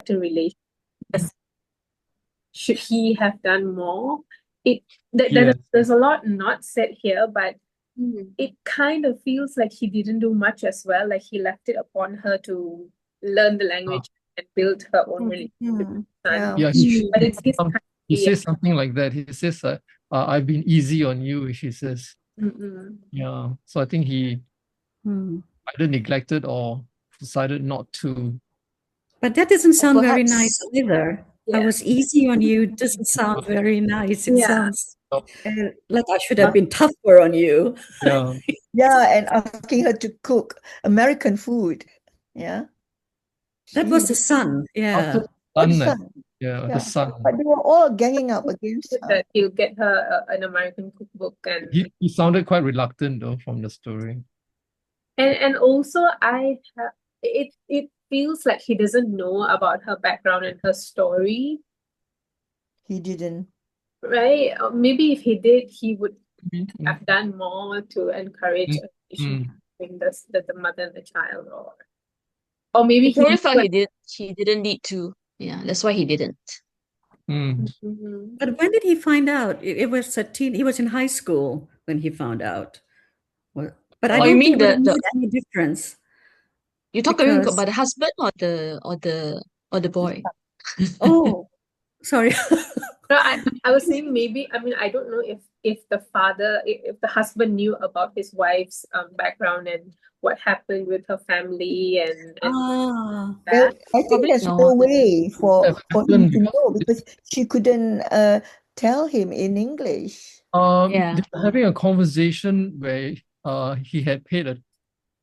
better relationship? Should he have done more? It there's a lot not said here, but it kind of feels like he didn't do much as well. Like he left it upon her to learn the language and build her own relationship with Mm. the son. Yeah, But it's his he says something like that. He says, I've been easy on you, she says. Mm-mm. Yeah. So I think he either neglected or decided not to. But that doesn't sound very perhaps nice either. I Yeah. was easy on you. Doesn't sound very nice. It Yeah. sounds like I should have been tougher on you. Yeah. Yeah, and asking her to cook American food. Yeah. That was the son. Yeah. Or the Son, son. the Yeah. son. But they were all ganging up against her. That he'll get her an American cookbook and He sounded quite reluctant though from the story. and also it feels like he doesn't know about her background and her story, He didn't. right? Or maybe if he did, he would Mhm. have done more to encourage a relationship Mm. between the mother and the child, or maybe he probably he felt he didn't need to. Yeah, that's why he didn't. Mm. Mhm. But when did he find out? It was he was in high school when he found out. Well, but I Oh, you don't mean think it would have the made any difference you talking because about the husband or the boy? oh, sorry. No, I was saying maybe, I mean, I don't know if the father, if the husband knew about his wife's background and what happened with her family and Ah, Well, that. I think Probably there's not. no way for him to because know because she couldn't tell him in English. Yeah. they were having a conversation where he had paid a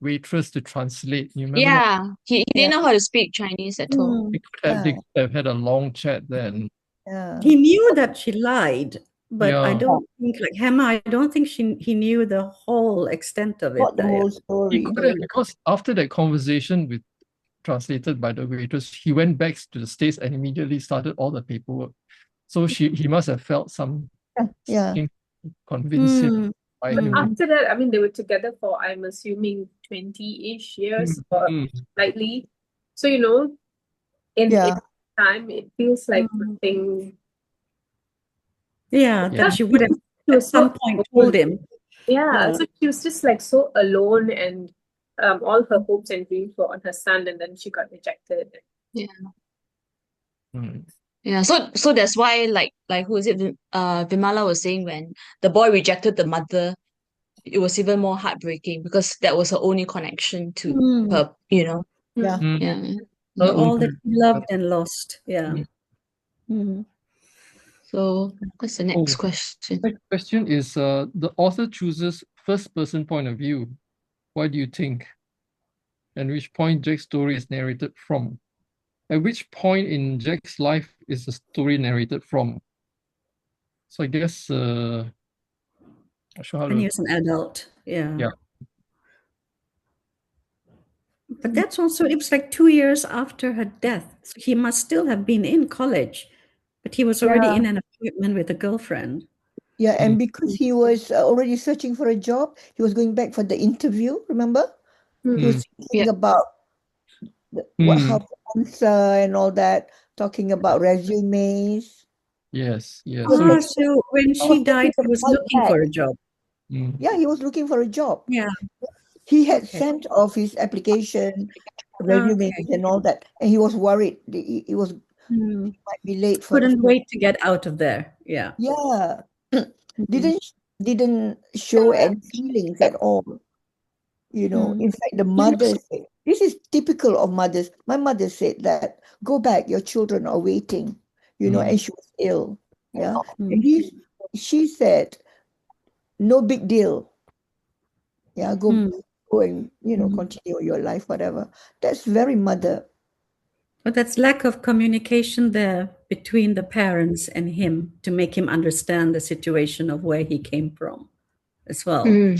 waitress to translate. You remember that? Yeah. He didn't know how to speak Chinese at all. They could have had a long chat then. Yeah. he knew that she lied, but I Yeah. don't think, like Hema, I don't think he knew the whole extent of it. Not the whole He story. could have, because after that conversation with translated by the waitress, he went back to the States and immediately started all the paperwork. So he must have felt some Yeah. convincing by But him. after that, I mean, they were together for, I'm assuming, 20-ish years or slightly. So, in Yeah. time, it feels like something. Yeah, that she would have She at was some so point alone. told him. Yeah, Yeah. so she was just like so alone, and all her hopes and dreams were on her son, and then she got rejected. Yeah. Mm. Yeah. So that's why like who is it? Vimala was saying when the boy rejected the mother, it was even more heartbreaking because that was her only connection to her, Yeah. Yeah. Her All own- that he loved and lost. Yeah. So what's the next Oh. question? Next question is the author chooses first person point of view. Why do you think? And which point Jack's story is narrated from? At which point in Jack's life is the story narrated from? So I guess not sure how When he to. was an adult. Yeah. Yeah. But that's also, it was like 2 years after her death. So he must still have been in college, but he was already Yeah. in an apartment with a girlfriend. Yeah, and because he was already searching for a job, he was going back for the interview, remember? He was thinking Yeah. about how to answer and all that, talking about resumes. Yes. Yes. Ah, so when I she was died, he taking was the fight looking back. for a job. Yeah, he was looking for a job. Yeah. He had Okay. sent off his application, resumes Okay. and all that, and he was worried. He was might be late for Couldn't wait to get out of there. Yeah. Yeah. Didn't show any feelings at all. In fact, the mother said, this is typical of mothers. My mother said that, go back, your children are waiting, and she was ill. Yeah. And she said, no big deal. Yeah, go and, continue your life, whatever. That's very mother. But that's lack of communication there between the parents and him to make him understand the situation of where he came from as well. I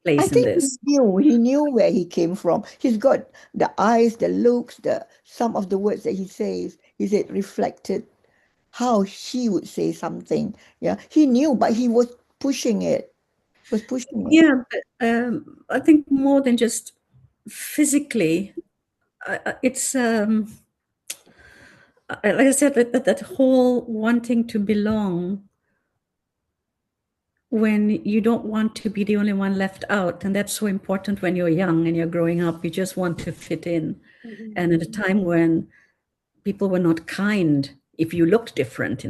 Plays in think this. he knew where he came from. He's got the eyes, the looks, some of the words that he says, reflected how she would say something. Yeah, he knew, but he was pushing it. Yeah, but, I think more than just physically, it's like I said, that whole wanting to belong when you don't want to be the only one left out. And that's so important when you're young and you're growing up. You just want to fit in. And at a time when people were not kind, if you looked different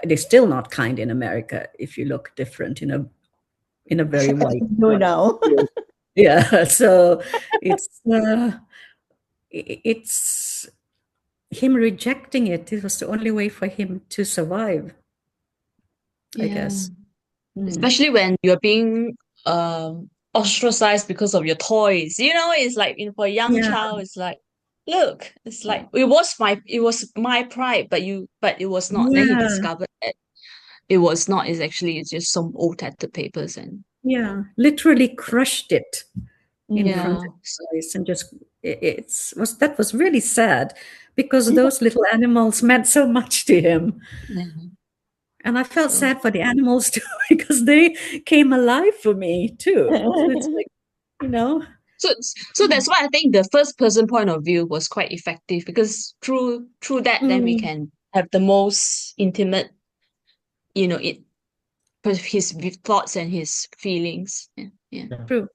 they're still not kind in America if you look different in a very white. No, now. Yeah, so it's him rejecting it. It was the only way for him to survive, I guess. Especially when you're being ostracized because of your toys. It's like for a young child, it's like, look, it's like it was my pride, but it was not. Then he discovered that it was not. It's just some old tattered papers and literally crushed it in Yeah. front of his eyes, and just that was really sad because those little animals meant so much to him. And I felt sad for the animals too because they came alive for me too. So it's like, So that's why I think the first person point of view was quite effective, because through that then we can have the most intimate, his thoughts and his feelings. Yeah. True.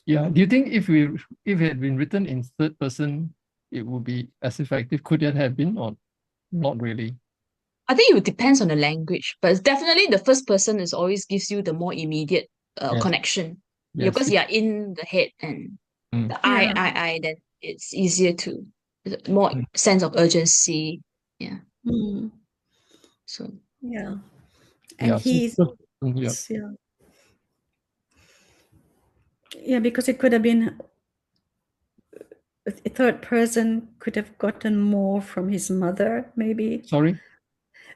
Yeah. Do you think if it had been written in third person, it would be as effective? Could it have been, or not really? I think it depends on the language, but definitely the first person always gives you the more immediate connection. Because you're in the head and the I, then it's easier to more sense of urgency. Yeah. So and he's because it could have been a third person could have gotten more from his mother, maybe. Sorry?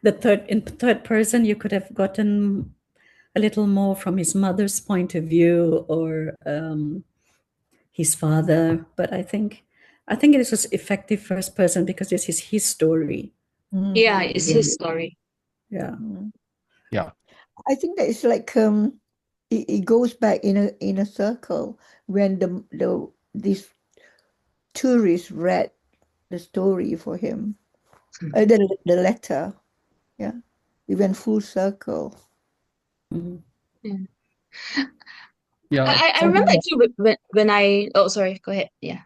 In third person, you could have gotten a little more from his mother's point of view, or his father. But I think it was effective first person because this is his story. Yeah, it's his story. Yeah. Yeah. I think that it's like it goes back in a circle when this tourist read the story for him, the letter. Yeah, we went full circle. Yeah. I remember actually when I sorry, go ahead. Yeah.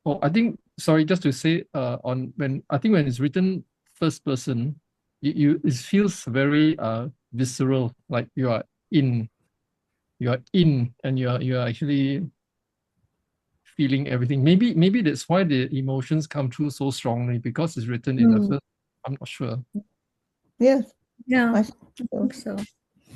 Oh, I think, sorry, just to say when it's written first person, it feels very visceral, like you are in and you are actually feeling everything. Maybe that's why the emotions come through so strongly, because it's written in the first. I'm not sure. Yes. Yeah. I think so.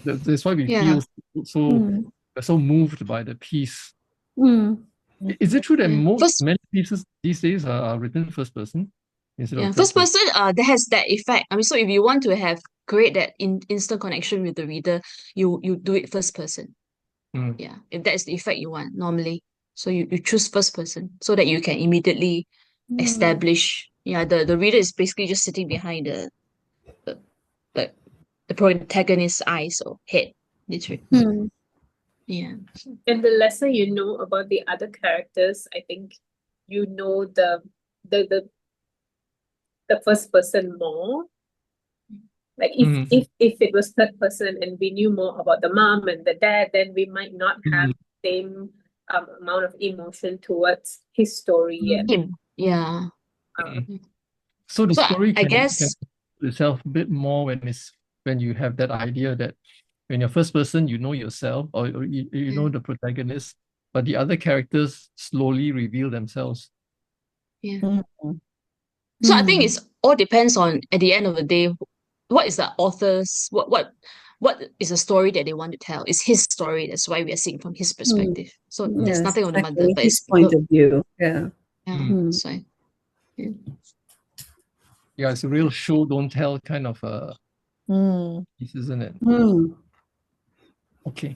That's why we feel so moved by the piece. Is it true that many pieces these days are written first person instead of first person? That has that effect. I mean, so if you want to create that instant connection with the reader, you do it first person. Yeah, if that's the effect you want normally. So you choose first person so that you can immediately establish. Yeah, the reader is basically just sitting behind the protagonist's eyes or head, literally. Yeah. And the lesser you know about the other characters, I think you know the first person more. Like if it was third person and we knew more about the mom and the dad, then we might not have the same amount of emotion towards his story yet. Yeah. So the story I can guess itself a bit more when you have that idea that when you're first person, you know yourself, or you know the protagonist, but the other characters slowly reveal themselves. Yeah. So I think it's all depends on, at the end of the day, what is the author's what is the story that they want to tell? It's his story. That's why we are seeing from his perspective. So there's nothing on the mother, but his point of view. Yeah. So Yeah, it's a real show don't tell kind of piece, isn't it? Okay.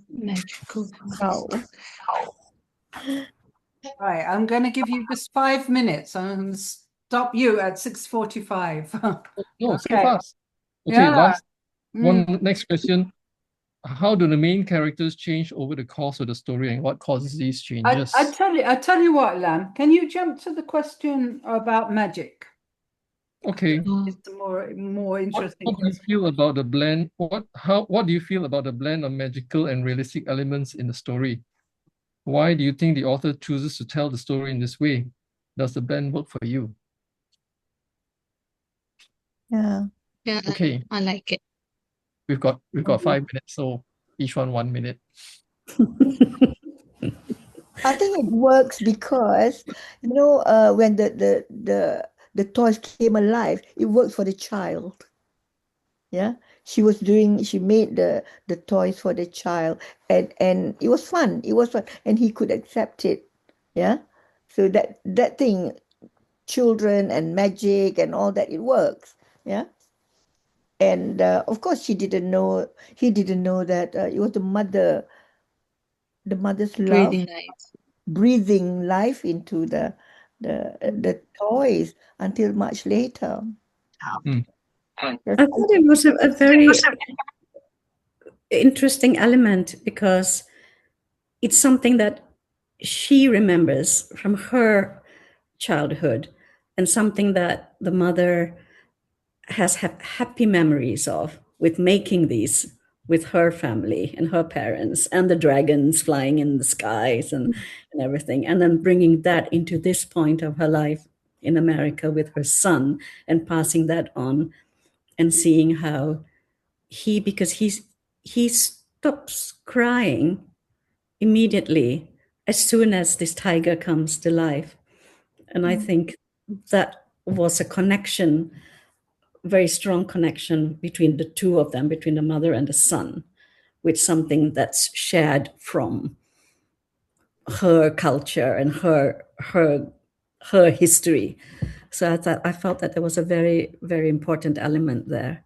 Magical. Right, I'm going to give you just 5 minutes. I'm going to stop you at 6:45. No, so fast. Okay, Yeah. next question. How do the main characters change over the course of the story, and what causes these changes? I tell you what, Lam, can you jump to the question about magic? Okay. It's more What interesting. do you feel about the blend? What do you feel about the blend of magical and realistic elements in the story? Why do you think the author chooses to tell the story in this way? Does the blend work for you? Yeah. Yeah, Okay, I like it. we've got 5 minutes, so each one 1 minute. I think it works because, when the toys came alive, it worked for the child. Yeah. She made the toys for the child, and it was fun. It was fun. And he could accept it. Yeah. So that thing, children and magic and all that, it works. Yeah. And of course, he didn't know that it was the mother's love, Breathing life. breathing life into the toys until much later. Mm. I thought it was a very interesting element because it's something that she remembers from her childhood and something that the mother has happy memories of with making these with her family and her parents and the dragons flying in the skies and everything, and then bringing that into this point of her life in America with her son and passing that on and seeing how because he stops crying immediately as soon as this tiger comes to life. And I think that was a connection, very strong connection between the two of them, between the mother and the son, with something that's shared from her culture and her history. So I felt that there was a very, very important element there.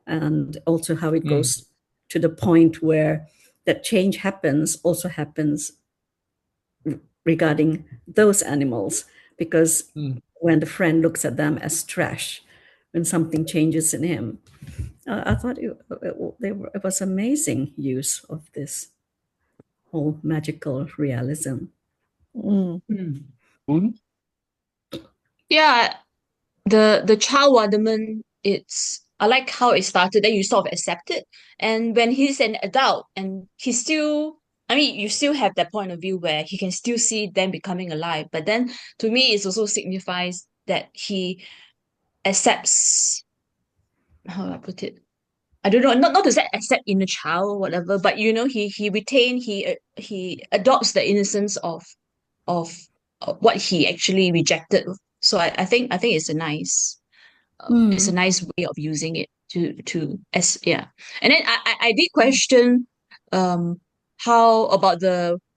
And also how it goes to the point where that change also happens regarding those animals, because when the friend looks at them as trash, when something changes in him, I thought it was amazing use of this whole magical realism. Boon? Yeah, the child wonderment, I like how it started, then you sort of accept it. And when he's an adult and he's still, I mean, you still have that point of view where he can still see them becoming alive. But then to me, it also signifies that he accepts, how do I put it? I don't know, not to say accept inner child or whatever, but he adopts the innocence of, of what he actually rejected. So I think it's a nice way of using it to as yeah. And then I did question how about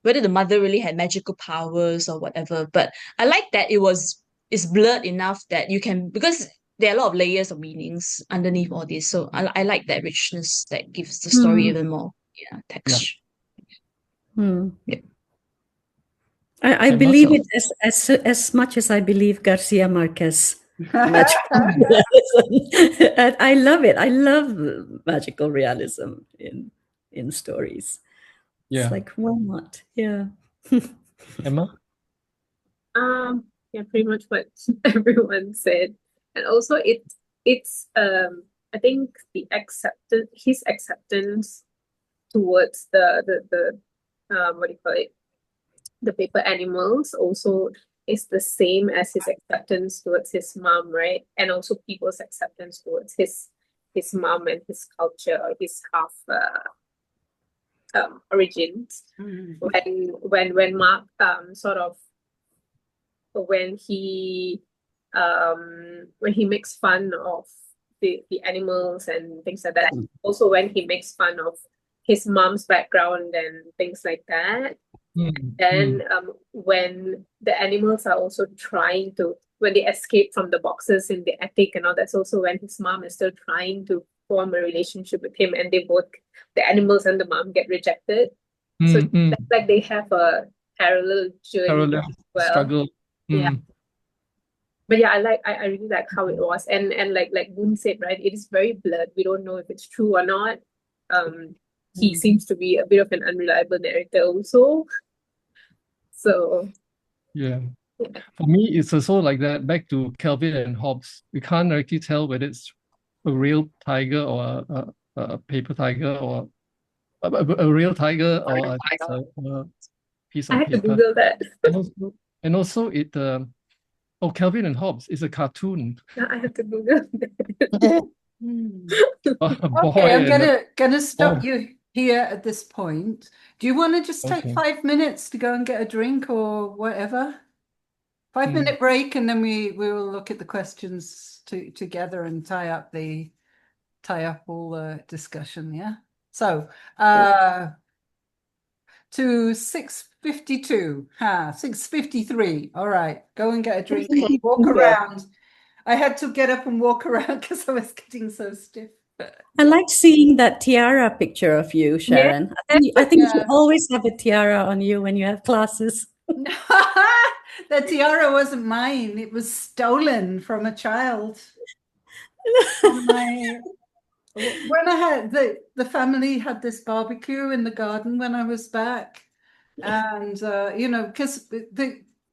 whether the mother really had magical powers or whatever, but I like that it's blurred enough that you can, because there are a lot of layers of meanings underneath all this. So I like that richness that gives the story even more texture. Yeah. I Emma? believe it as much as I believe Garcia Marquez magical realism. And I love it. I love magical realism in stories. It's Yeah. like, why not? Yeah. Emma? Yeah, pretty much what everyone said. And also it's I think his acceptance towards the what do you call it? The paper animals also is the same as his acceptance towards his mom, right? And also people's acceptance towards his mom and his culture, his half origins. When Mark sort of when he makes fun of the animals and things like that. Also when he makes fun of his mom's background and things like that. And when the animals are also when they escape from the boxes in the attic and all, that's also when his mom is still trying to form a relationship with him, and the animals and the mom get rejected. So that's like they have a parallel journey Parallel as well. struggle. Yeah. But yeah, I really like how it was. And like Boon said, right, it is very blurred. We don't know if it's true or not. He seems to be a bit of an unreliable narrator also. So Yeah. For me, it's also like that. Back to Kelvin and Hobbes, we can't directly tell whether it's a real tiger or a paper tiger or a real tiger or just a piece I of had to paper. Google that. And also it oh, Kelvin and Hobbes is a cartoon. Now I have to Google that. A Okay, boy I'm and gonna stop oh, you here at this point. Do you want to just take okay. 5 minutes to go and get a drink or whatever? 5 minute break, and then we will look at the questions together and tie up all the discussion. Yeah. So to 6:52. 6:53. All right, go and get a drink. Walk around. I had to get up and walk around because I was getting so stiff. I like seeing that tiara picture of you, Sharon. I think you should always have a tiara on you when you have classes. The tiara wasn't mine. It was stolen from a child. When I had the family had this barbecue in the garden when I was back, and you know, because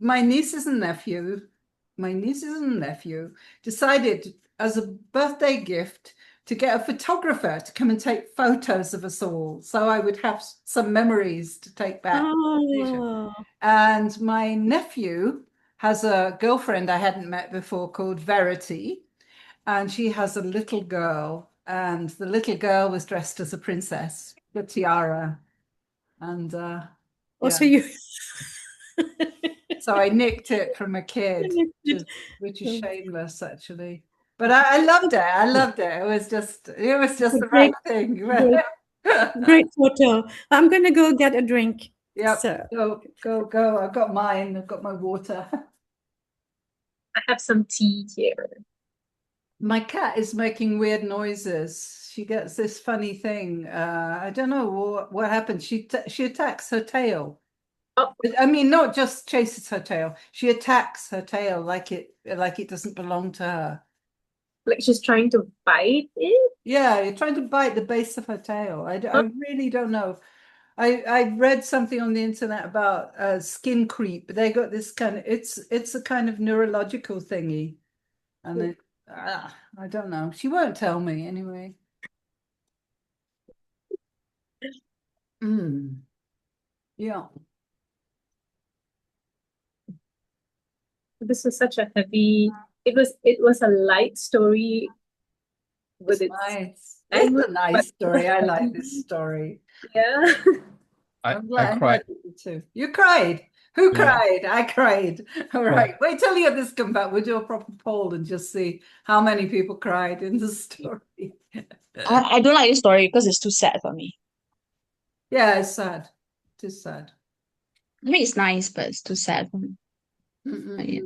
my nieces and nephew, decided as a birthday gift to get a photographer to come and take photos of us all, so I would have some memories to take back. Oh. And my nephew has a girlfriend I hadn't met before called Verity, and she has a little girl, and the little girl was dressed as a princess, the tiara, and Oh, yeah. so you So I nicked it from a kid, which is shameless, actually. But I loved it. I loved it. It was just the right thing. Great photo. I'm going to go get a drink. Yep. So. Go. I've got mine. I've got my water. I have some tea here. My cat is making weird noises. She gets this funny thing. I don't know what happened. She attacks her tail. Oh. I mean, not just chases her tail. She attacks her tail like it doesn't belong to her. Like she's trying to bite it? Yeah, you're trying to bite the base of her tail. I really don't know. I read something on the internet about skin creep. They got this kind of it's a kind of neurological thingy, and I don't know. She won't tell me anyway. Yeah. This was such a heavy. It was a light story with its nice. language, It's a nice story. I like this story. Yeah. I'm glad you did too. You cried. Who cried? I cried. All right. Wait till you have this come back. We'll do a proper poll and just see how many people cried in the story. I don't like this story because it's too sad for me. Yeah, it's sad. It is sad. I mean, it's nice, but it's too sad for me. Yeah.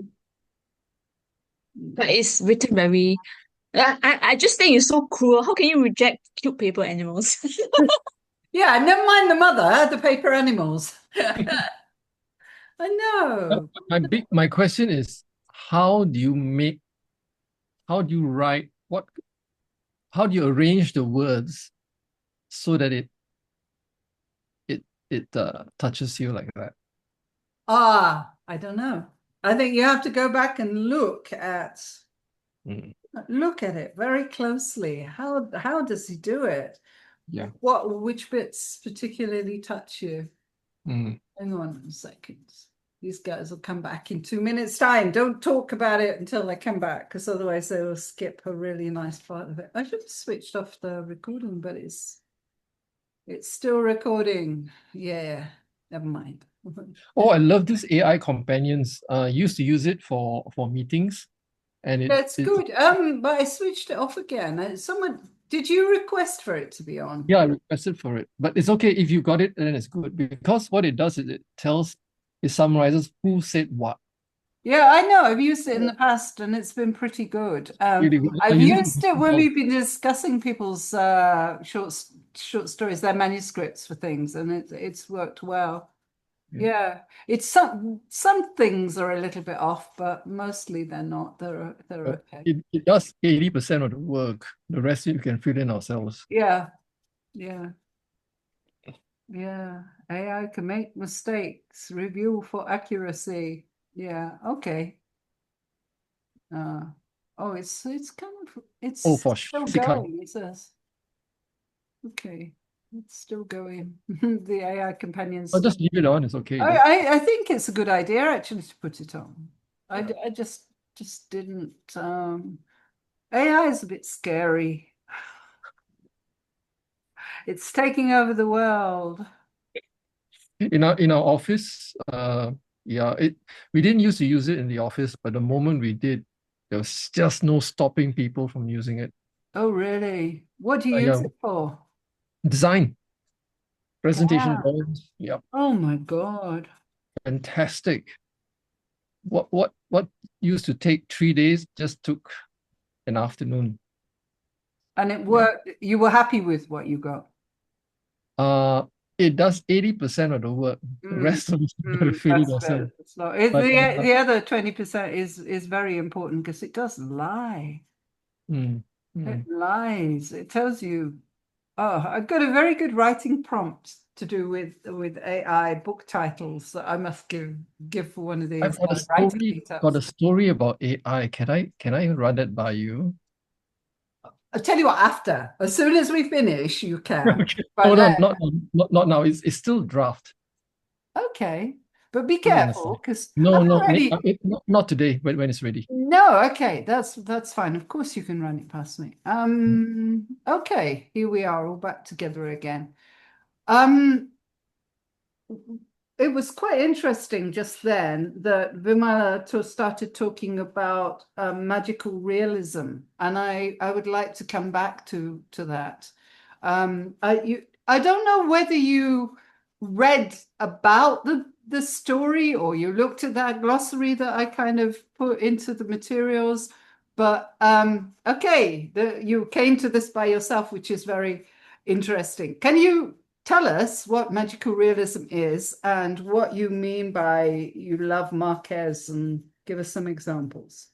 But it's written very. I just think it's so cruel. How can you reject cute paper animals? Yeah, never mind the mother, the paper animals. I know. My question is, how do you write how do you arrange the words so that it touches you like that? I don't know. I think you have to go back and look at it very closely. How does he do it? Yeah. Which bits particularly touch you? Mm. Hang on a second. These guys will come back in 2 minutes' time. Don't talk about it until they come back, because otherwise they will skip a really nice part of it. I should have switched off the recording, but it's still recording. Yeah, never mind. Oh, I love this AI companions. Used to use it for meetings, and it's good. But I switched it off again. Did you request for it to be on? Yeah, I requested for it, but it's okay if you got it, then it's good, because what it does is it summarizes who said what. Yeah, I know. I've used it in the past, and it's been pretty good. Really good. I've used it when we've been discussing people's short stories, their manuscripts for things, and it's worked well. Yeah, it's some things are a little bit off, but mostly they're not. They're okay. It does 80% of the work. The rest you can fill in ourselves. Yeah. AI can make mistakes. Review for accuracy. Yeah. Okay. Oh, it's kind of it's Oh, for still Shika. going. It says. Okay, it's still going. The AI companions. I'll just leave it on. It's okay. I think it's a good idea actually to put it on. I just didn't. AI is a bit scary. It's taking over the world. In our office, yeah, we didn't used to use it in the office, but the moment we did, there was just no stopping people from using it. Oh, really? What do you use Yeah, it for? design, presentation Wow. drawings. Yeah, Oh my God. fantastic. What used to take 3 days just took an afternoon. And it Yeah. worked. You were happy with what you got? Uh, it does 80% of the work. The rest of it you gotta feel it That's yourself. good. It's not, But the other 20% is very important because it does lie. mm, It mm. lies. It tells you. Oh, I've got a very good writing prompt to do with AI book titles that I must give for one of I've these got a writing story, meetups. about AI. Can I run it by you? I'll tell you what, after, as soon as we finish, you can. Okay. But Oh no, not now. It's still draft. okay. But be Put it on the careful side. because No, I've no, already. not today. When it's ready. No, okay, that's fine. Of course you can run it past me. Okay, here we are, all back together again. Um, it was quite interesting just then that Vimala started talking about magical realism, and I would like to come back to that. I don't know whether you read about the story or you looked at that glossary that I kind of put into the materials, but okay, you came to this by yourself, which is very interesting. Can you tell us what magical realism is and what you mean by you love Marquez and give us some examples?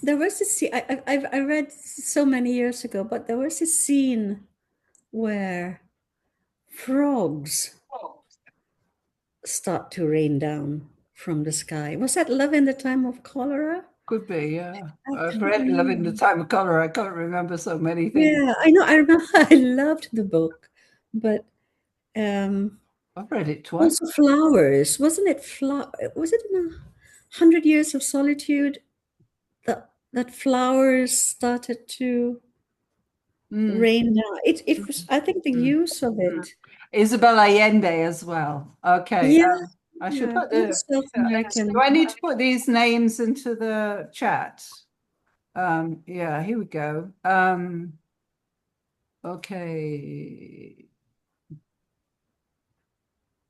There was this scene, I read so many years ago, but there was a scene where frogs start to rain down from the sky. Was that Love in the Time of Cholera? Could be, yeah. I I've can't read Love in the remember. Time of Cholera. I can't remember so many things. Yeah, I know. I remember I loved the book, but I've read it twice. also flowers. Wasn't it was it in 100 Years of Solitude that flowers started to rain down? It was, I think, the use of it. Isabel Allende as well. Okay. Yeah, I should yeah, put it was South do American. I need to put these names into the chat? Yeah, here we go. Okay.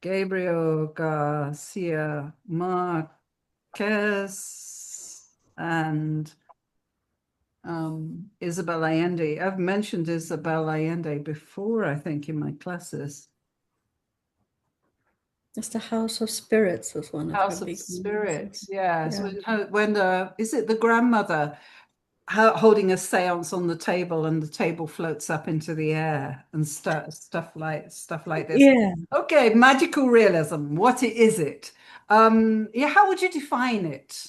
Gabriel Garcia Marquez and Isabel Allende. I've mentioned Isabel Allende before, I think, in my classes. Just the House of Spirits was one of her House of big Spirits, ones. yes. Yeah. When is it the grandmother holding a seance on the table and the table floats up into the air and stuff like this. Yeah. Okay, magical realism. What is it? Yeah, how would you define it?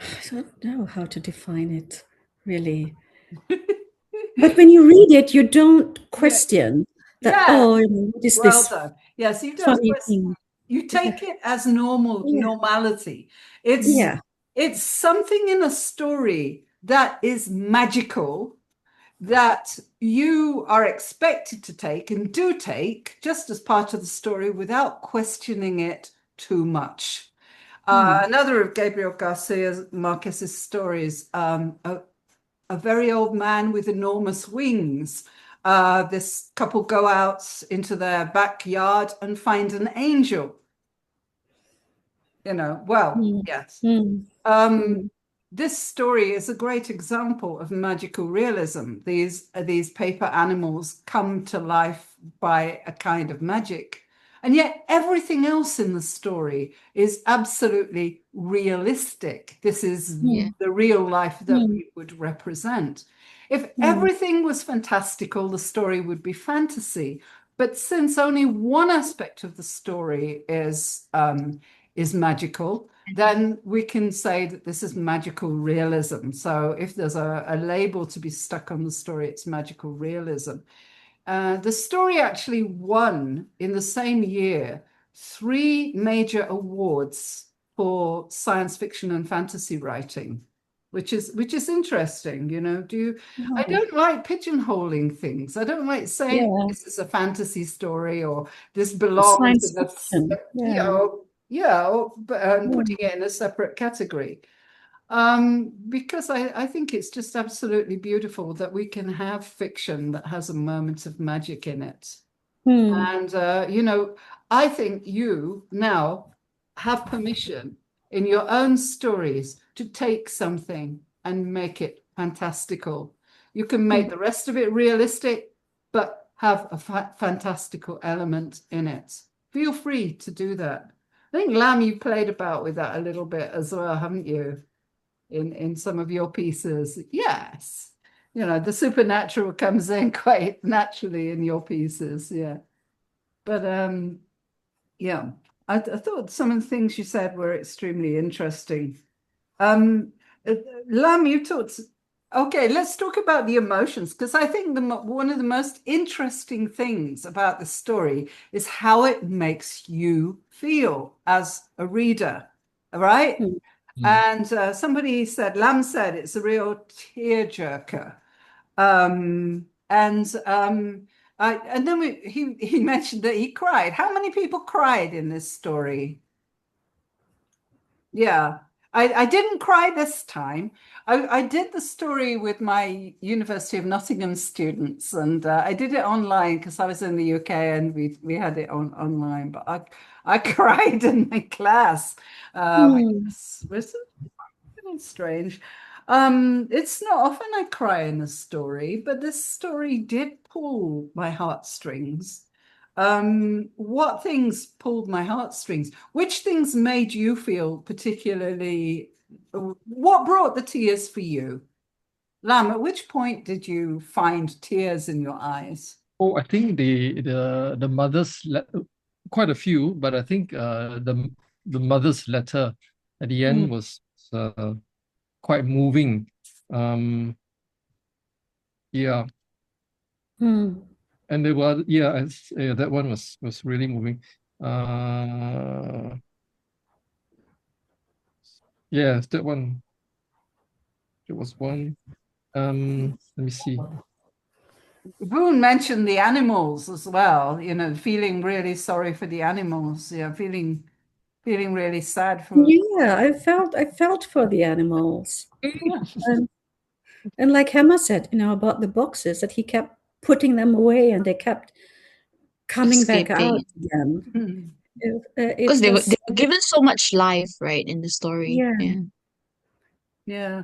I don't know how to define it, really. But when you read it, you don't question that, Yeah, oh, what is well this done. Yes, you don't funny thing? you Yeah. take it as Yeah. normality. It's something in a story that is magical that you are expected to take and do take just as part of the story without questioning it too much. Another of Gabriel Garcia Marquez's stories, a very old man with enormous wings. This couple go out into their backyard and find an angel. Yes. This story is a great example of magical realism. These paper animals come to life by a kind of magic. And yet everything else in the story is absolutely realistic. This is the real life that we would represent. If everything was fantastical, the story would be fantasy. But since only one aspect of the story is magical, then we can say that this is magical realism. So if there's a label to be stuck on the story, it's magical realism. The story actually won in the same year 3 major awards for science fiction and fantasy writing, which is interesting. You know, I don't like pigeonholing things. I don't like saying this is a fantasy story or this belongs to the, putting it in a separate category. Because I think it's just absolutely beautiful that we can have fiction that has a moment of magic in it. And, you know, I think you now have permission in your own stories to take something and make it fantastical. You can make the rest of it realistic, but have a fantastical element in it. Feel free to do that. I think, Lam, you played about with that a little bit as well, haven't you? In some of your pieces. Yes. You know, the supernatural comes in quite naturally in your pieces. Yeah. But yeah, I thought some of the things you said were extremely interesting. Lam, you talked. Okay, let's talk about the emotions, because I think one of the most interesting things about the story is how it makes you feel as a reader, right? And somebody said, Lam said, it's a real tearjerker. And then he mentioned that he cried. How many people cried in this story? Yeah, I didn't cry this time. I did the story with my University of Nottingham students, and I did it online because I was in the UK and we had it online. But I cried in my class. Was strange. It's not often I cry in a story, but this story did pull my heartstrings. What things pulled my heartstrings? Which things made you feel particularly, what brought the tears for you? Lam, at which point did you find tears in your eyes? Oh, I think the mother's quite a few, but I think the mother's letter at the end was quite moving. Yeah. And there was that one was really moving. Yes, that one. There was one. Let me see. Boone mentioned the animals as well, you know, feeling really sorry for the animals, yeah, feeling really sad for. Yeah, I felt for the animals. And like Emma said, you know, about the boxes, that he kept putting them away and they kept coming back out again. Because they were given so much life, right, in the story. Yeah.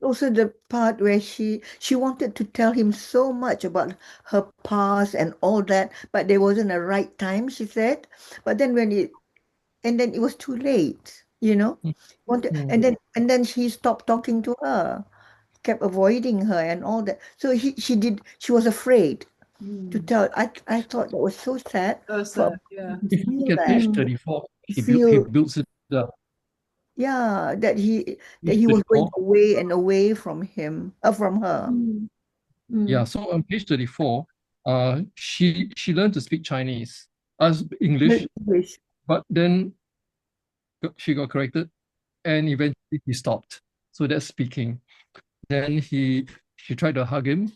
Also the part where she wanted to tell him so much about her past and all that, but there wasn't a right time, she said. But then and then it was too late, you know. And then she stopped talking to her, kept avoiding her and all that. So she was afraid to tell. I thought that was so sad. So sad, yeah. If you look at page 34, he builds it up. Yeah, that he was going away and away from him, from her. Yeah, so on page 34, she learned to speak Chinese as English, but then she got corrected, and eventually he stopped. So that's speaking. Then she tried to hug him,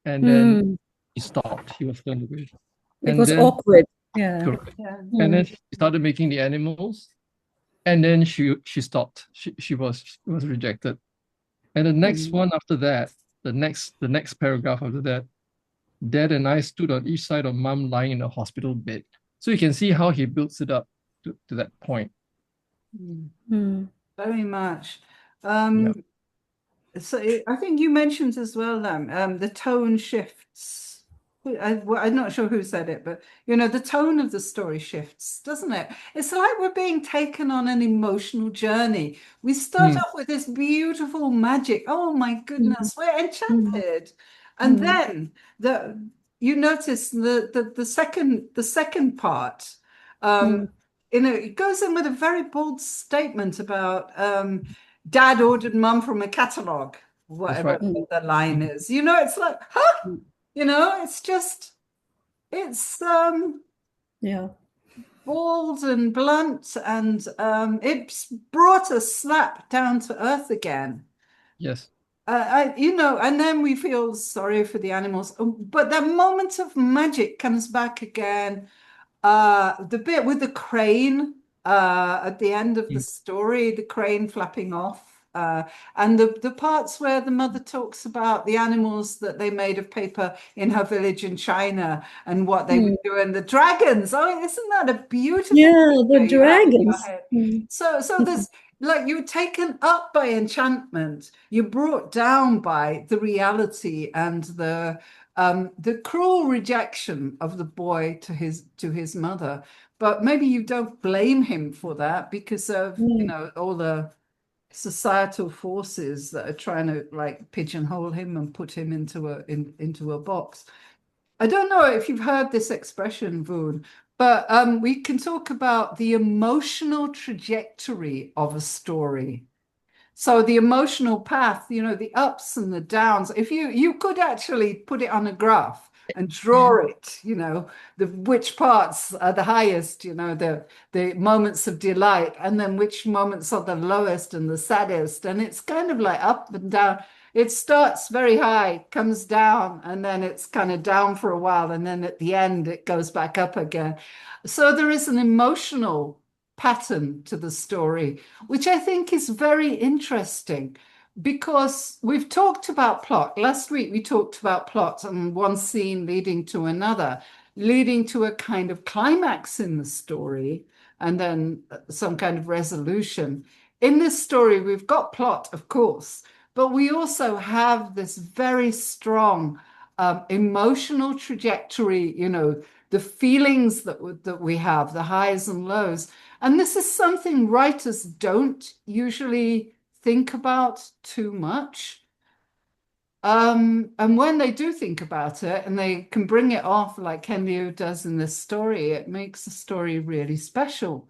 and then he stopped. He was turned away. It was awkward. Yeah. Correct. And then she started making the animals, and then she stopped. She was rejected. And the next one after that, the next paragraph after that, Dad and I stood on each side of Mom lying in a hospital bed. So you can see how he builds it up to that point. Very much. So I think you mentioned as well, the tone shifts I'm not sure who said it, but the tone of the story shifts, doesn't it? It's like we're being taken on an emotional journey. We start off with this beautiful magic. Oh my goodness, we're enchanted. And then you notice the second part, it goes in with a very bold statement about dad ordered mum from a catalogue, whatever right. the line is. It's like, huh? It's Yeah. bold and blunt, and it's brought a slap down to earth again. Yes. And then we feel sorry for the animals, but that moment of magic comes back again. The bit with the crane at the end of the story, the crane flapping off, and the parts where the mother talks about the animals that they made of paper in her village in China and what they would do, and the dragons. Oh, isn't that a beautiful the picture you have in your dragons. head? So there's like you're taken up by enchantment, you're brought down by the reality and the cruel rejection of the boy to his mother. But maybe you don't blame him for that because of all the societal forces that are trying to like pigeonhole him and put him into a box. I don't know if you've heard this expression, Voon, but we can talk about the emotional trajectory of a story. So the emotional path, the ups and the downs, if you could actually put it on a graph and draw it, which parts are the highest, the moments of delight, and then which moments are the lowest and the saddest. And it's kind of like up and down. It starts very high, comes down, and then it's kind of down for a while, and then at the end it goes back up again. So there is an emotional pattern to the story, which I think is very interesting because we've talked about plot. Last week we talked about plot and one scene leading to another, leading to a kind of climax in the story and then some kind of resolution. In this story, we've got plot, of course, but we also have this very strong emotional trajectory, the feelings that we have, the highs and lows. And this is something writers don't usually think about too much. And when they do think about it and they can bring it off like Ken Liu does in this story, it makes the story really special.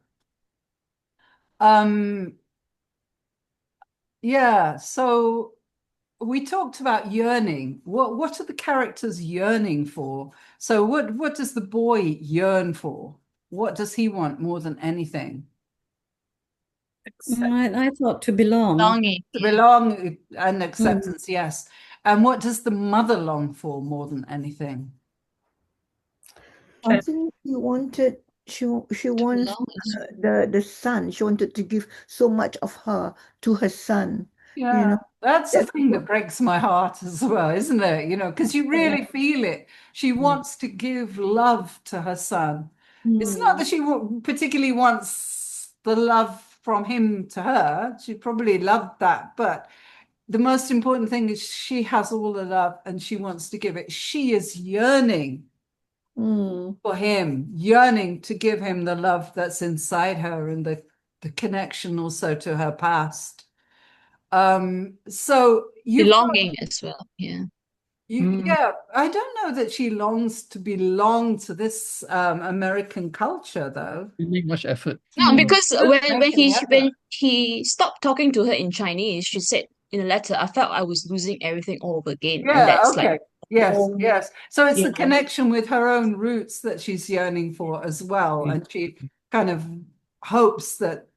Yeah, so we talked about yearning. What are the characters yearning for? So what does the boy yearn for? What does he want more than anything? I thought to belong. Longing. To belong and acceptance, yes. And what does the mother long for more than anything? I think she wanted she wants the son. She wanted to give so much of her to her son. Yeah, that's the That's thing that breaks my heart as well, isn't it? Because you really feel it. She wants to give love to her son. It's not that she particularly wants the love from him to her. She probably loved that, but the most important thing is she has all the love and she wants to give it. She is yearning for him, yearning to give him the love that's inside her and the connection also to her past. So Belonging as well. Yeah. yeah, I don't know that she longs to belong to this American culture, though. You make much effort. No, because Doesn't when make any effort. he stopped talking to her in Chinese, she said in a letter, I felt I was losing everything all over again. And Yeah, that's okay. like, Yes. So it's the Yeah. connection with her own roots that she's yearning for as well. And she kind of hopes that,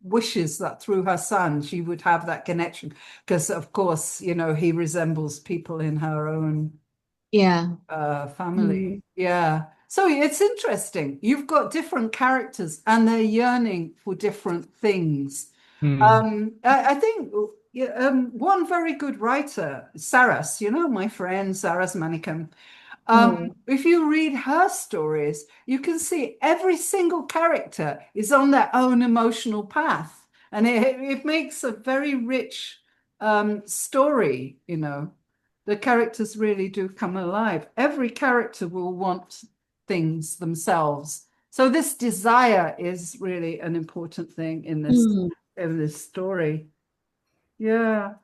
wishes that through her son, she would have that connection. Because, of course, he resembles people in her own yeah. family. Yeah. So it's interesting. You've got different characters and they're yearning for different things. I think one very good writer, Saras, my friend Saras Manikam, if you read her stories, you can see every single character is on their own emotional path. And it makes a very rich story, the characters really do come alive. Every character will want things themselves. So this desire is really an important thing in this story. Yeah.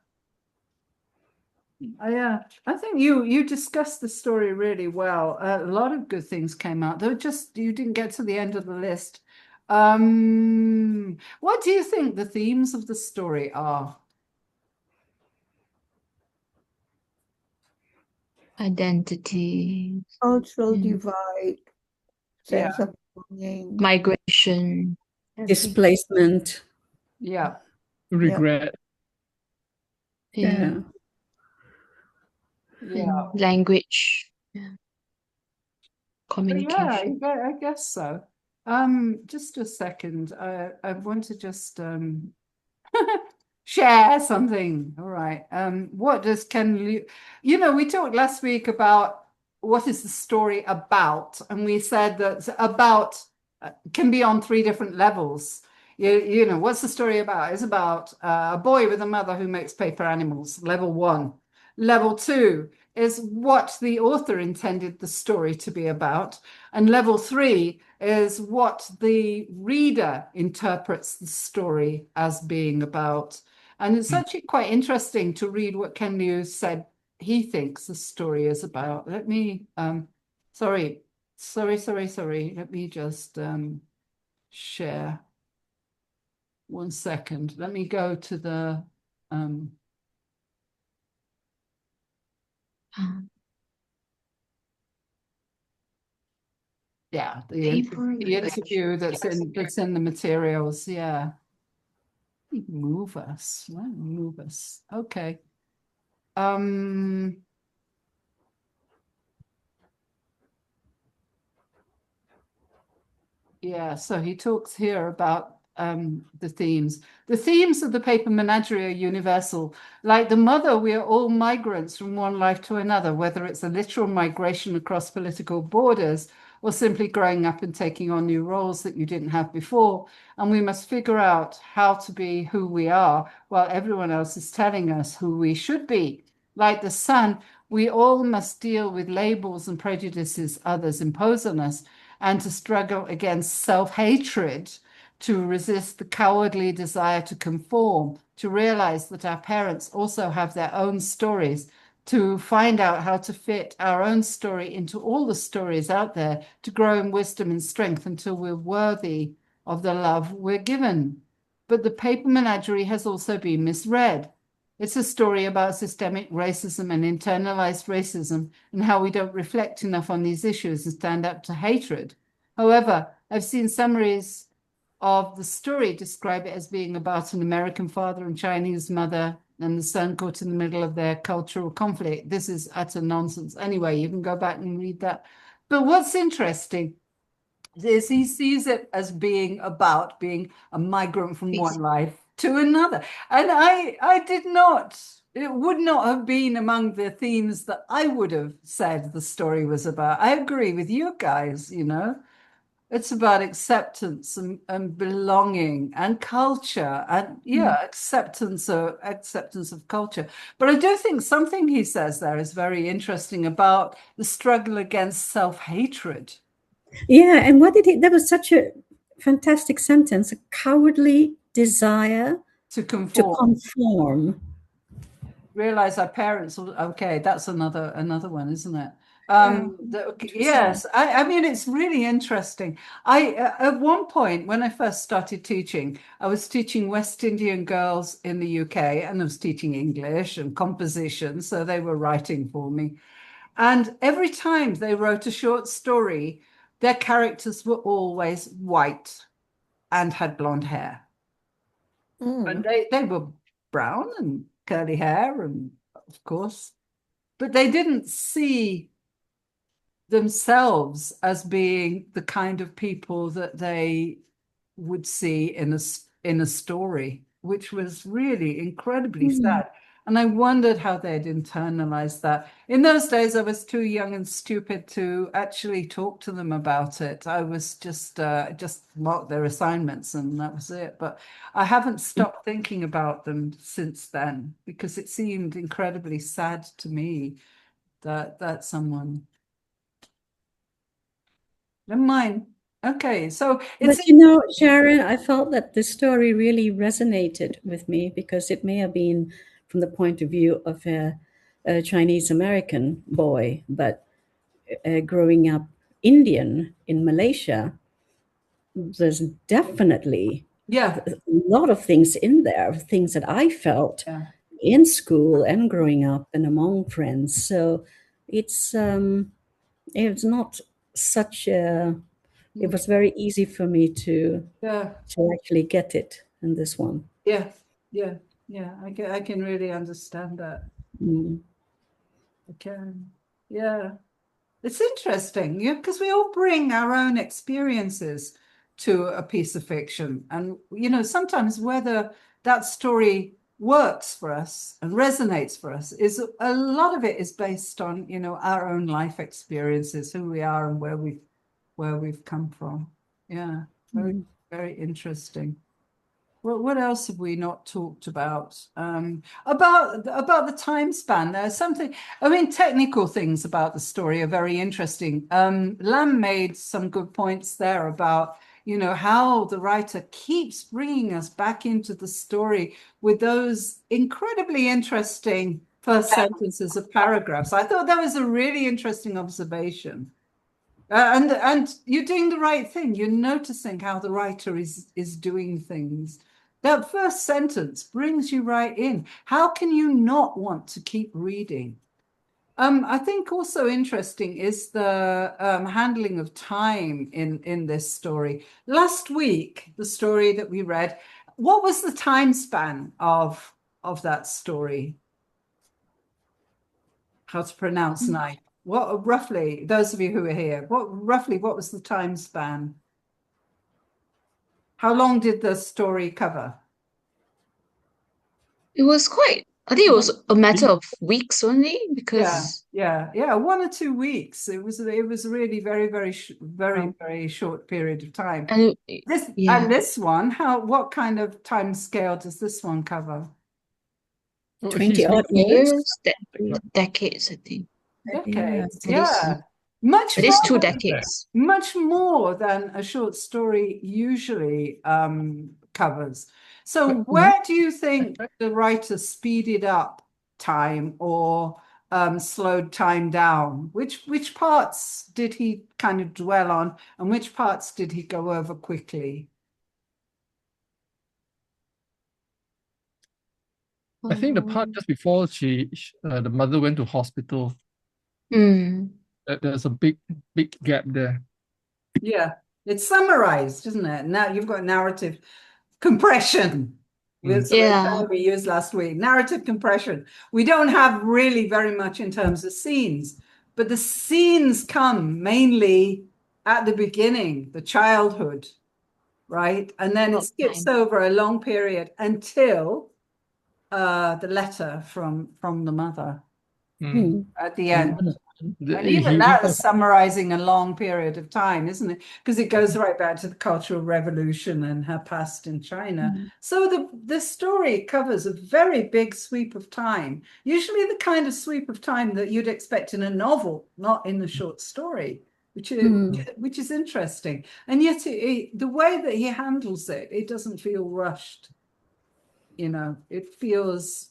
Yeah, I think you discussed the story really well. A lot of good things came out. Though just you didn't get to the end of the list. What do you think the themes of the story are? Identity, Cultural divide, sense Yeah. of belonging. migration, Displacement. Yeah. Regret. Yeah. Yeah. language, But communication. yeah, I guess so. Just a second. I want to just share something. All right. What does Ken Liu, we talked last week about what is the story about, and we said that about can be on 3 different levels. What's the story about? It's about a boy with a mother who makes paper animals, level 1. Level 2 is what the author intended the story to be about. And level 3 is what the reader interprets the story as being about. And it's actually quite interesting to read what Ken Liu said he thinks the story is about. Let me, sorry. Let me just share 1 second. Let me go to the, yeah, the interview that's in the materials. Yeah. Move us. Move us. Okay. Yeah, so he talks here about the themes. The themes of the paper Menagerie are universal. Like the mother, we are all migrants from one life to another, whether it's a literal migration across political borders or simply growing up and taking on new roles that you didn't have before. And we must figure out how to be who we are while everyone else is telling us who we should be. Like the son, we all must deal with labels and prejudices others impose on us, and to struggle against self-hatred, to resist the cowardly desire to conform, to realize that our parents also have their own stories, to find out how to fit our own story into all the stories out there, to grow in wisdom and strength until we're worthy of the love we're given. But the paper Menagerie has also been misread. It's a story about systemic racism and internalized racism and how we don't reflect enough on these issues and stand up to hatred. However, I've seen summaries of the story describe it as being about an American father and Chinese mother and the son caught in the middle of their cultural conflict. This is utter nonsense. Anyway, you can go back and read that. But what's interesting is he sees it as being about being a migrant from one life to another. And I did not, it would not have been among the themes that I would have said the story was about. I agree with you guys, It's about acceptance and belonging and culture and acceptance of culture. But I do think something he says there is very interesting about the struggle against self-hatred. Yeah, and what did he? That was such a fantastic sentence. A cowardly desire To to conform. conform. Realize our parents. Okay, that's another one, isn't it? Interesting. Yes, I mean, it's really interesting. At one point, when I first started teaching, I was teaching West Indian girls in the UK, and I was teaching English and composition, so they were writing for me. And every time they wrote a short story, their characters were always white and had blonde hair. And they were brown and curly hair, and of course, but they didn't see themselves as being the kind of people that they would see in a story, which was really incredibly sad. And I wondered how they'd internalized that. In those days, I was too young and stupid to actually talk to them about it. I was just marked their assignments and that was it. But I haven't stopped thinking about them since then because it seemed incredibly sad to me that someone. Never mind. Okay, so But it's you know, Sharon, I felt that this story really resonated with me because it may have been from the point of view of a Chinese American boy, but growing up Indian in Malaysia, there's definitely yeah, a lot of things in there, things that I felt yeah. in school and growing up and among friends. So it's not such a. It was very easy for me to Yeah, actually get it in this one. yeah, yeah, yeah. I can really understand that. Mm. I can. Yeah. It's interesting, yeah, because we all bring our own experiences to a piece of fiction. And, you know, sometimes whether that story works for us and resonates for us is a lot of it is based on, you know, our own life experiences, who we are and where we've come from. Yeah, very, very interesting. Well, what else have we not talked about? About the time span. There's something. I mean, technical things about the story are very interesting. Lam made some good points there about, you know, how the writer keeps bringing us back into the story with those incredibly interesting first sentences of paragraphs. I thought that was a really interesting observation. And you're doing the right thing. You're noticing how the writer is doing things. That first sentence brings you right in. How can you not want to keep reading? I think also interesting is the handling of time in this story. Last week, the story that we read, what was the time span of that story? How to pronounce night? What roughly, those of you who are here, what was the time span? How long did the story cover? It was quite, I think it was a matter of weeks only because Yeah, 1 or 2 weeks. It was really very, very short period of time. and This one, what kind of time scale does this one cover? 20 odd years. decades, I think. Decades, Yeah. Much At least more 2 decades. much more than a short story usually covers. So where do you think the writer speeded up time or slowed time down? Which parts did he kind of dwell on and which parts did he go over quickly? I think the part just before the mother went to hospital, there's a big gap there. Yeah, it's summarized, isn't it? Now you've got narrative compression. That's the term we used last week. Narrative compression. We don't have really very much in terms of scenes, but the scenes come mainly at the beginning, the childhood, right? And then it skips over a long period until the letter from the mother at the end. And even that is summarizing a long period of time, isn't it? Because it goes right back to the Cultural Revolution and her past in China. So the story covers a very big sweep of time, usually the kind of sweep of time that you'd expect in a novel, not in a short story, which is interesting. And yet the way that he handles it, it doesn't feel rushed. You know, it feels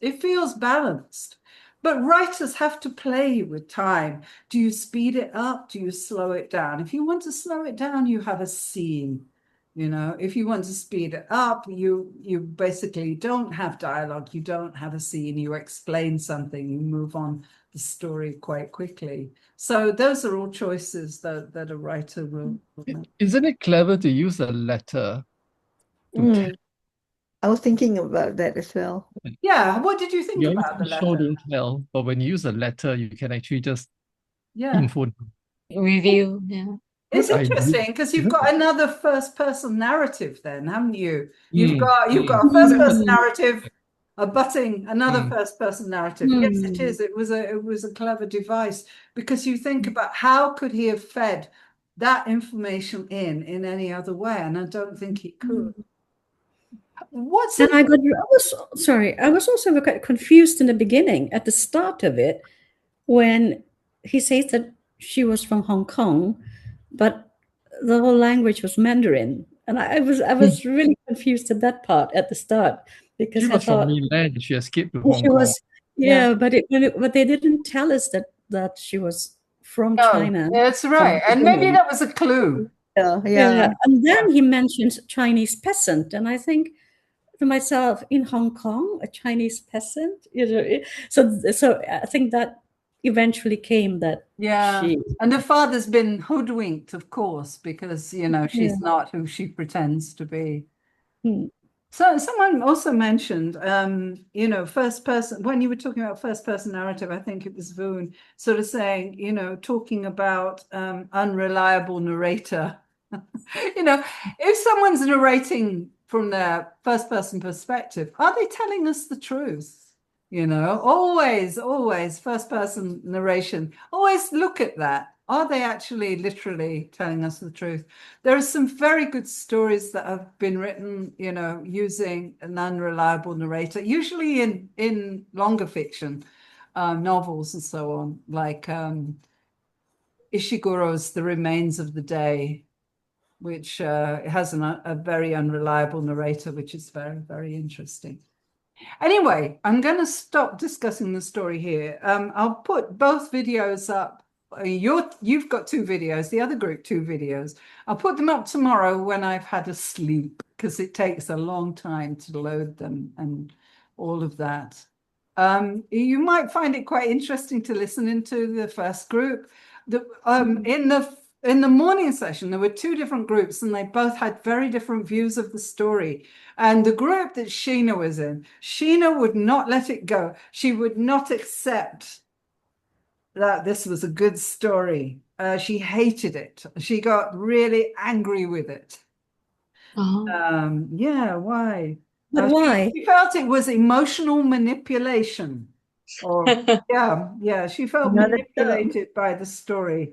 balanced. But writers have to play with time. Do you speed it up? Do you slow it down? If you want to slow it down, you have a scene. You know, if you want to speed it up, you basically don't have dialogue. You don't have a scene. You explain something. You move on the story quite quickly. So those are all choices that a writer will make. Isn't it clever to use a letter to tell? I was thinking about that as well. Yeah, what did you think You about the show, letter? don't tell, but when you use a letter, you can actually just info. Review, It's Good idea. interesting because you've got another first person narrative then, haven't you? You've Mm. got a first person narrative abutting another first-person narrative. Yes, it is. It was a clever device, because you think about how could he have fed that information in any other way, and I don't think he could. What's And I was also quite confused in the beginning, at the start of it, when he says that she was from Hong Kong, but the whole language was Mandarin. And I was really confused at that part at the start, because She I was from thought Milan. She escaped to well, Hong she Kong. was, yeah, but they didn't tell us that she was from China that's from right. the And maybe beginning. that was a clue. Yeah, and then he mentions Chinese peasant, and I think to myself, in Hong Kong, a Chinese peasant. So I think that eventually came that Yeah. she. And her father's been hoodwinked, of course, because, you know, she's not who she pretends to be. Hmm. So someone also mentioned, you know, first person, when you were talking about first person narrative, I think it was Voon, sort of saying, you know, talking about unreliable narrator. You know, if someone's narrating from their first person perspective, are they telling us the truth? You know, always first person narration. Always look at that. Are they actually literally telling us the truth? There are some very good stories that have been written, you know, using an unreliable narrator, usually in longer fiction, novels and so on, like Ishiguro's The Remains of the Day, which has a very unreliable narrator, which is very, very interesting. Anyway, I'm going to stop discussing the story here. I'll put both videos up. You've got 2 videos, the other group 2 videos. I'll put them up tomorrow when I've had a sleep, because it takes a long time to load them and all of that. You might find it quite interesting to listen into the first group. In the morning session, there were 2 different groups, and they both had very different views of the story. And the group that Sheena was in, Sheena would not let it go. She would not accept that this was a good story. She hated it. She got really angry with it. Yeah, why? But why? She felt it was emotional manipulation. Or yeah, she felt manipulated by the story.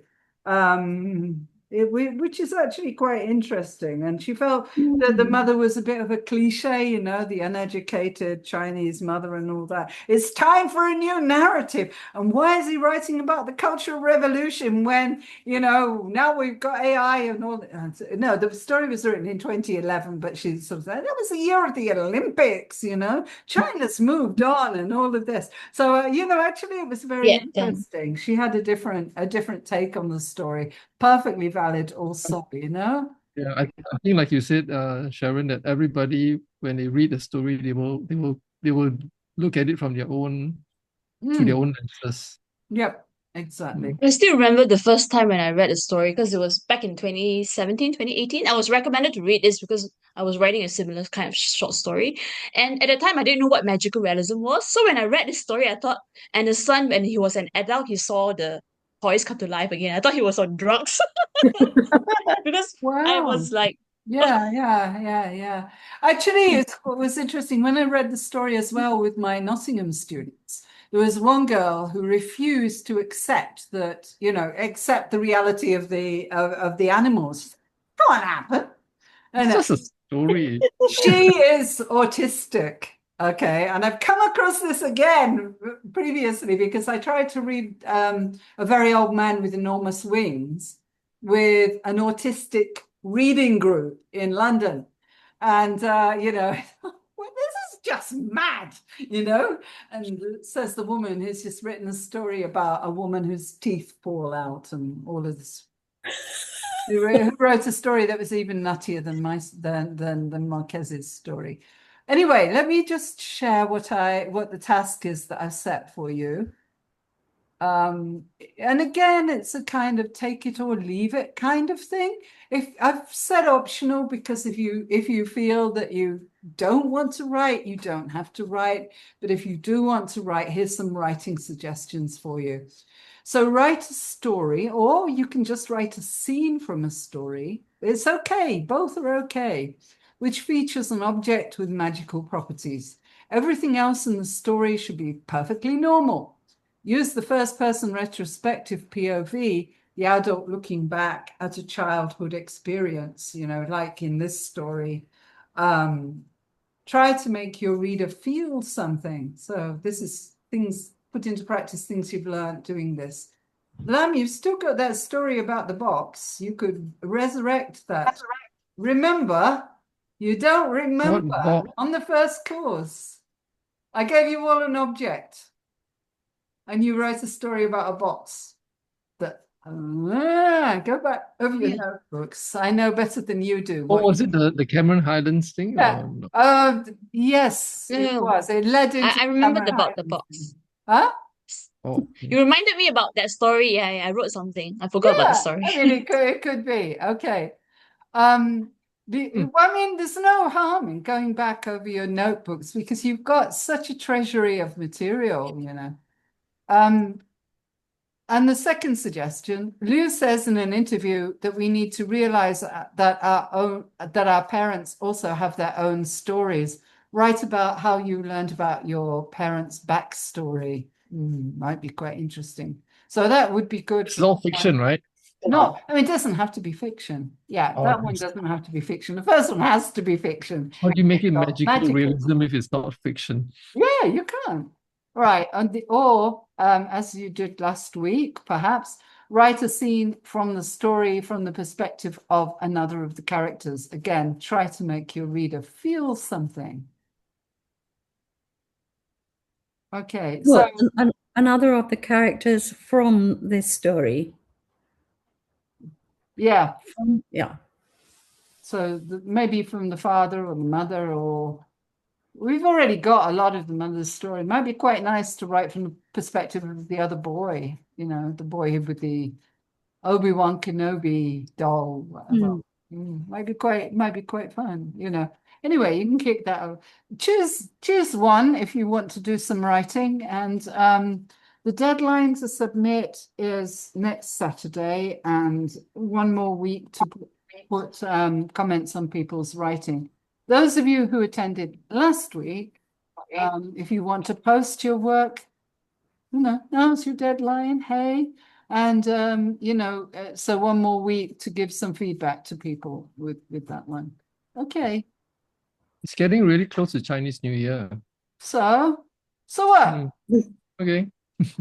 Which is actually quite interesting. And she felt that the mother was a bit of a cliche, you know, the uneducated Chinese mother and all that. It's time for a new narrative. And why is he writing about the Cultural Revolution when, you know, now we've got AI and all that? No, the story was written in 2011, but she sort of said, that was the year of the Olympics, you know, China's moved on and all of this. So, you know, actually it was very interesting. She had a different take on the story. Perfectly valid also, you know? Yeah, I think like you said, Sharon, that everybody, when they read the story, they will look at it from their own through their own lenses. Yep, exactly. I still remember the first time when I read a story, because it was back in 2017, 2018. I was recommended to read this because I was writing a similar kind of short story. And at the time, I didn't know what magical realism was. So when I read this story, I thought, and the son, when he was an adult, he saw the toys come to life again. I thought he was on drugs because I Wow. was like, Yeah. Actually, it was interesting when I read the story as well with my Nottingham students. There was one girl who refused to accept that, you know, accept the reality of the animals. Can't happen. It's just a story. She is autistic. Okay, and I've come across this again previously because I tried to read A Very Old Man with Enormous Wings with an autistic reading group in London. And, you know, well, this is just mad, you know? And says the woman who's just written a story about a woman whose teeth fall out and all of this. Who wrote a story that was even nuttier than Marquez's story. Anyway, let me just share what the task is that I've set for you. And again, it's a kind of take it or leave it kind of thing. If I've said optional, because if you feel that you don't want to write, you don't have to write. But if you do want to write, here's some writing suggestions for you. So write a story, or you can just write a scene from a story. It's okay. Both are okay, which features an object with magical properties. Everything else in the story should be perfectly normal. Use the first-person retrospective POV, the adult looking back at a childhood experience, like in this story. Try to make your reader feel something. So this is things, put into practice things you've learned doing this. Lam, you've still got that story about the box. You could resurrect that. Remember, you don't remember on the first course. I gave you all an object. And you wrote a story about a box. Go back over your notebooks. I know better than you do. Oh, was it the Cameron Highlands thing? Yeah. No? Yes, it was. It led into I remembered Cameron about the Highlands. box. Huh? Oh, You reminded me about that story. Yeah, I wrote something. I forgot about the story. I mean, it could be. Okay. I mean, there's no harm in going back over your notebooks because you've got such a treasury of material, And the second suggestion, Liu says in an interview that we need to realize that our parents also have their own stories. Write about how you learned about your parents' backstory. Might be quite interesting. So that would be good. It's all fiction, right? No, I mean, it doesn't have to be fiction. Yeah, that one doesn't have to be fiction. The first one has to be fiction. How do you make it magical Magical. realism if it's not fiction? Yeah, you can. Right. As you did last week, perhaps write a scene from the story from the perspective of another of the characters. Again, try to make your reader feel something. Okay. Well, another of the characters from this story. Yeah. Yeah. So maybe from the father or the mother, or we've already got a lot of the mother's story. It might be quite nice to write from the perspective of the other boy, the boy with the Obi-Wan Kenobi doll, whatever. Might be quite fun, Anyway, you can kick that out. Choose one if you want to do some writing, and the deadline to submit is next Saturday, and one more week to put comments on people's writing. Those of you who attended last week, if you want to post your work, now's your deadline. Hey. And, so one more week to give some feedback to people with that one. Okay. It's getting really close to Chinese New Year. So what? Okay.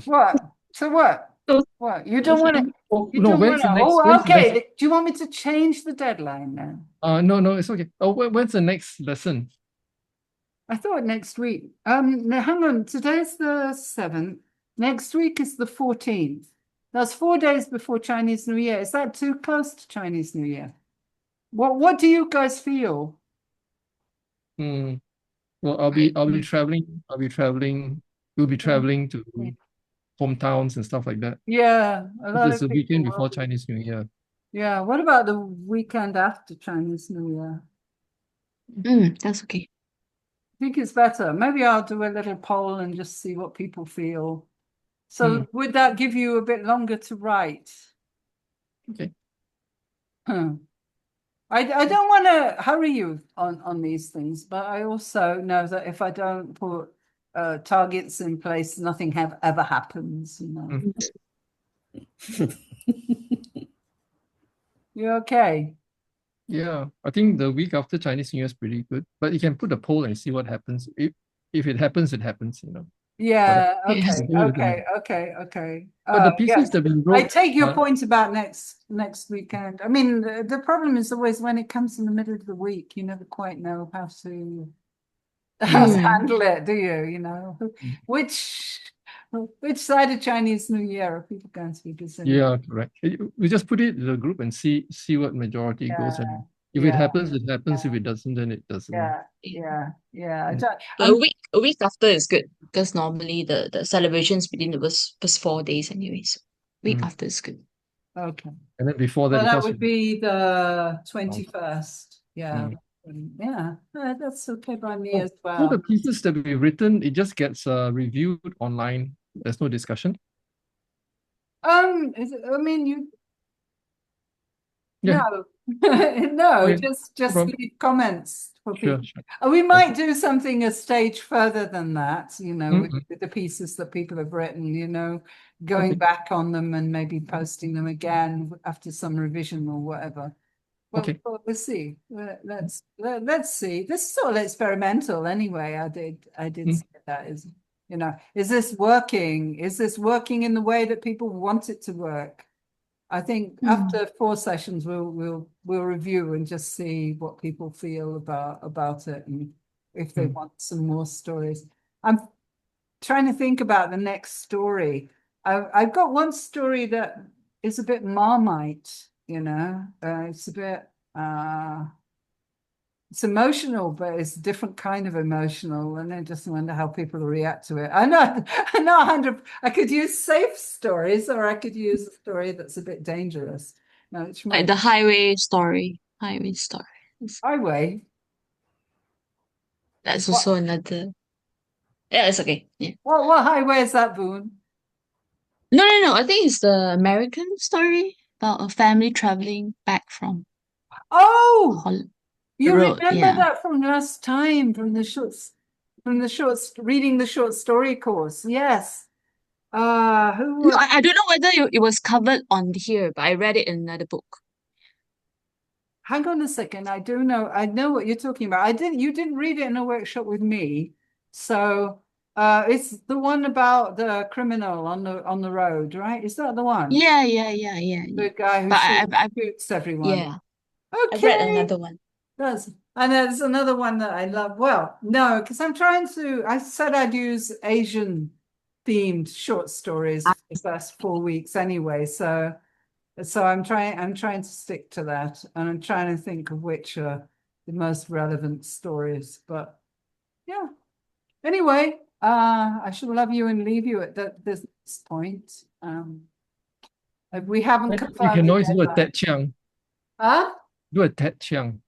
What? So what? What? You don't want to? When's the next? Okay. Do you want me to change the deadline then? No, it's okay. Oh, when's the next lesson? I thought next week. Now hang on. Today's the 7th. Next week is the 14th. That's 4 days before Chinese New Year. Is that too close to Chinese New Year? What do you guys feel? Well, I'll be traveling. We'll be traveling to hometowns and stuff like that. Yeah, It's the weekend before Chinese New Year. Yeah. What about the weekend after Chinese New Year? That's okay. I think it's better. Maybe I'll do a little poll and just see what people feel. So would that give you a bit longer to write? Okay. I don't want to hurry you on these things, but I also know that if I don't put targets in place, nothing ever happens. You okay? Yeah, I think the week after Chinese New Year is pretty good, but you can put a poll and see what happens. If it happens, it happens. Yeah. Okay. But the pieces that we wrote, I take your point about next weekend. I mean, the problem is always when it comes in the middle of the week, you never quite know how to handle it, do you? Which side of Chinese New Year are people going to be busy? Yeah, correct. We just put it in the group and see what majority goes, and if it happens, it happens. If it doesn't, then it doesn't. Yeah. A week after is good because normally the celebrations within the first 4 days anyways. Week after is good. Okay. And then before that, that would be the 21st. Yeah. That's okay by me as well. All the pieces that we've written, it just gets reviewed online. There's no discussion. No, Okay. just leave comments for Sure, people. sure. We might do something a stage further than that, you know, Mhm. with the pieces that people have written, you know, going Okay. back on them and maybe posting them again after some revision or whatever. Well, Okay. we'll see. Let's see. This is all experimental anyway. I did say that is, you know, is this working? Is this working in the way that people want it to work? I think after 4 sessions, we'll review and just see what people feel about it and if they want some more stories. I'm trying to think about the next story. I've got one story that is a bit Marmite, you know. It's a bit it's emotional, but it's a different kind of emotional, and I just wonder how people react to it. I know 100. I could use safe stories, or I could use a story that's a bit dangerous. Now, which Like might the highway story. Highway story. highway. That's What also another. Yeah, it's okay. Yeah. what highway is that, Boone? No, no, no. I think it's the American story about a family traveling back from Oh, Holland. you Road. remember Yeah. that from last time from the reading the short story course. Yes. Who No, was I don't know whether it was covered on here, but I read it in another book. Hang on a second. I know what you're talking about. You didn't read it in a workshop with me. So it's the one about the criminal on the road, right? Is that the one? Yeah, yeah, yeah, yeah, yeah. The guy who But I shoots everyone. yeah, I've read Okay. another one. And there's another one that I love. Well, no, because I said I'd use Asian themed short stories for the first 4 weeks anyway. So I'm trying to stick to that, and I'm trying to think of which are the most relevant stories. But yeah. Anyway, I shall love you and leave you at this point. We haven't You confirmed can the always do a deadline. Ted Chiang. Huh? Do a Ted Chiang.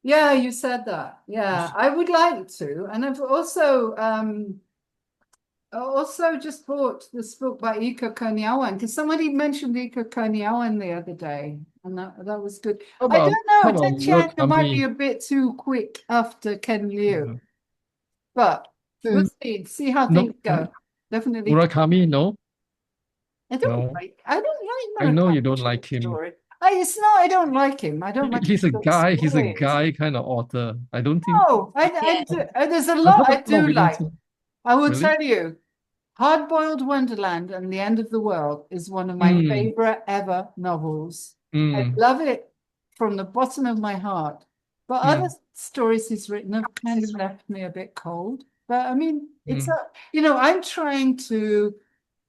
Yeah, you said that. Yeah, I would like to. And I've also just bought this book by Ika Kurniawan, because somebody mentioned Ika Kurniawan the other day, and that was good. How I about don't know, Ted Chiang might be Murakami? a bit too quick after Ken Liu, Yeah. but we'll Mm. see how No, things go. Definitely. Murakami, no? I don't No. like I know you Murakami don't short like him. story. It's not I don't like him. I don't like He's a short guy stories. kind of author. I don't think No, Yeah. there's a I've lot heard I a lot of do like. readings. I will Really? tell you, Hard-Boiled Wonderland and the End of the World is one of my Mm, favorite ever novels. I mm, love it from the bottom of my heart. But other mm, stories he's written have kind of left me a bit cold. But I mean, mm, I'm trying to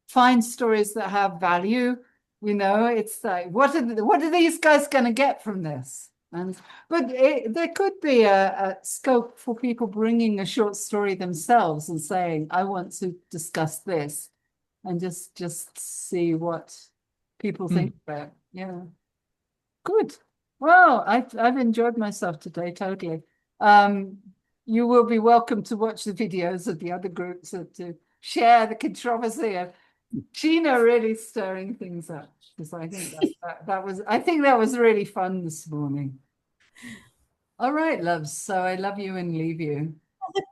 find stories that have value. It's like, what are these guys going to get from this? But there could be a scope for people bringing a short story themselves and saying, I want to discuss this, and just see what people think mm. about it. Yeah. Good. Well, I've enjoyed myself today, totally. You will be welcome to watch the videos of the other groups and to share the controversy of Gina really stirring things up, because I think that was really fun this morning. All right, loves. So I love you and leave you.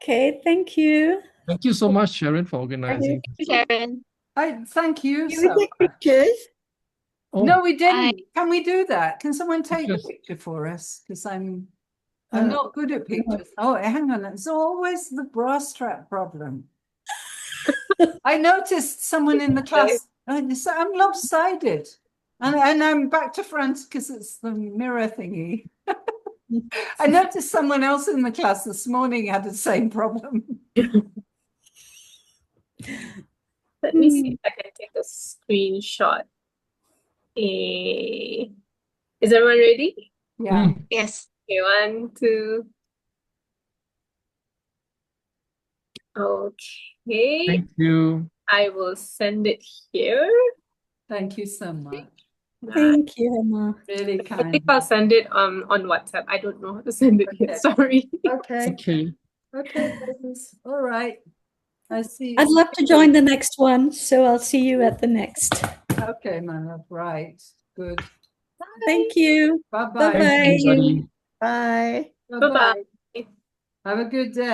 Okay, thank you. Thank you so much, Sharon, for organizing. Sharon. I thank you Can we so take much. pictures? No, Oh, we Bye. didn't. Can we do that? Can someone take the pictures. picture for us? Because I'm Uh, not good at pictures. Oh, hang on. It's always the bra strap problem. I noticed someone in the class. I'm lopsided, and I'm back to front because it's the mirror thingy. I noticed someone else in the class this morning had the same problem. Let me see if I can take a screenshot. Is everyone ready? Yeah. Mm, Yes. Okay, 1, 2. Okay, thank you. I will send it here. Thank you so much. Thank you, Emma. Really I kind. think I'll send it on WhatsApp. I don't know how to send it yet. Okay. Sorry. Okay. Okay. Okay, ladies. All right. I see. I'd love to join the next one, so I'll see you at the next. Okay, my love. Right. Good. Thank you. Bye-bye. Thanks, Bye-bye. everybody. bye. Bye-bye. Bye-bye. Have a good day.